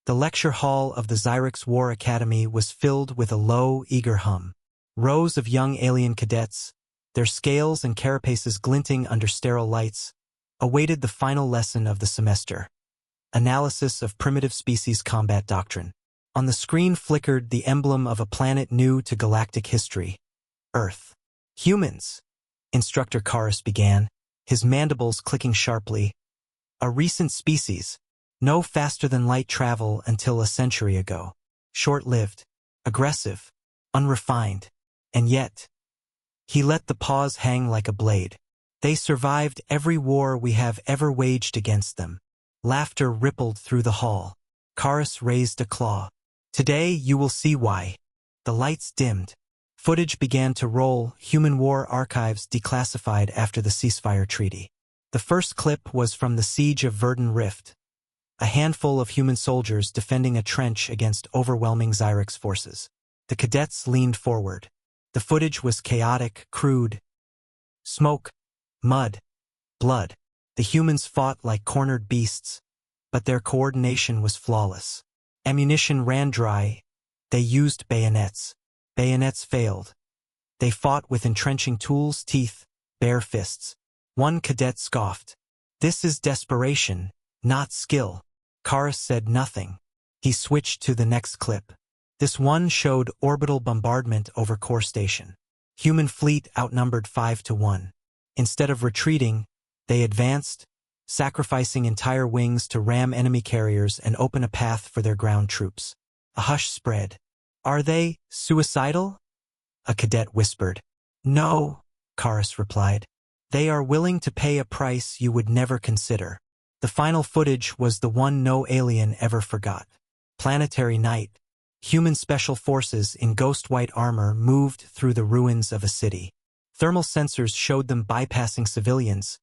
The lecture hall of the Xyrix War Academy was filled with a low, eager hum. Rows of young alien cadets, their scales and carapaces glinting under sterile lights, awaited the final lesson of the semester. Analysis of primitive species combat doctrine. On the screen flickered the emblem of a planet new to galactic history, Earth. Humans, Instructor Karis began, his mandibles clicking sharply. A recent species, no faster than light travel until a century ago. Short-lived, aggressive, unrefined, and yet, he let the pause hang like a blade. They survived every war we have ever waged against them. Laughter rippled through the hall. Karis raised a claw. Today you will see why. The lights dimmed. Footage began to roll, human war archives declassified after the ceasefire treaty. The first clip was from the siege of Verdun Rift, a handful of human soldiers defending a trench against overwhelming Xyrix forces. The cadets leaned forward. The footage was chaotic, crude. Smoke, mud, blood. The humans fought like cornered beasts, but their coordination was flawless. Ammunition ran dry. They used bayonets. Bayonets failed. They fought with entrenching tools, teeth, bare fists. One cadet scoffed. "This is desperation, not skill." Karis said nothing. He switched to the next clip. This one showed orbital bombardment over Core Station. Human fleet outnumbered 5-1. Instead of retreating, they advanced, sacrificing entire wings to ram enemy carriers and open a path for their ground troops. A hush spread. "Are they suicidal?" a cadet whispered. "No," Karis replied. "They are willing to pay a price you would never consider." The final footage was the one no alien ever forgot. Planetary night. Human special forces in ghost white armor moved through the ruins of a city. Thermal sensors showed them bypassing civilians,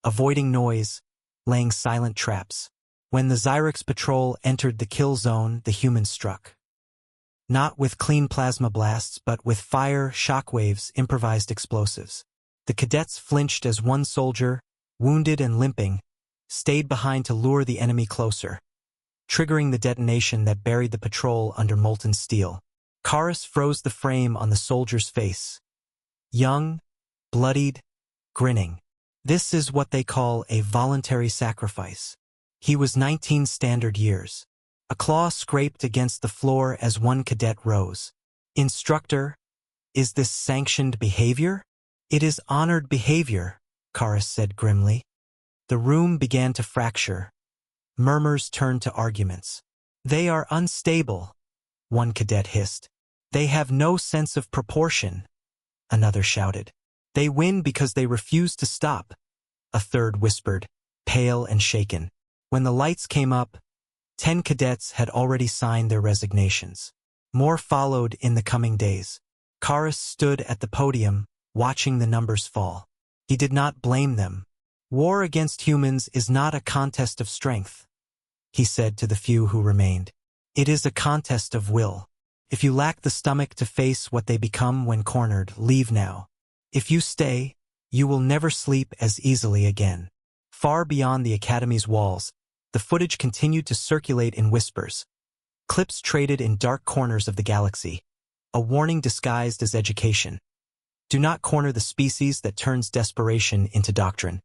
avoiding noise, laying silent traps. When the Xyrix patrol entered the kill zone, the humans struck. Not with clean plasma blasts, but with fire, shockwaves, improvised explosives. The cadets flinched as one soldier, wounded and limping, stayed behind to lure the enemy closer, triggering the detonation that buried the patrol under molten steel. Karis froze the frame on the soldier's face. Young, bloodied, grinning. This is what they call a voluntary sacrifice. He was 19 standard years. A claw scraped against the floor as one cadet rose. "Instructor, is this sanctioned behavior?" "It is honored behavior," Karis said grimly. The room began to fracture. Murmurs turned to arguments. "They are unstable," one cadet hissed. "They have no sense of proportion," another shouted. "They win because they refuse to stop," a third whispered, pale and shaken. When the lights came up, 10 cadets had already signed their resignations. More followed in the coming days. Karis stood at the podium, watching the numbers fall. He did not blame them. "War against humans is not a contest of strength," he said to the few who remained. "It is a contest of will. If you lack the stomach to face what they become when cornered, leave now. If you stay, you will never sleep as easily again." Far beyond the Academy's walls, the footage continued to circulate in whispers. Clips traded in dark corners of the galaxy. A warning disguised as education. Do not corner the species that turns desperation into doctrine.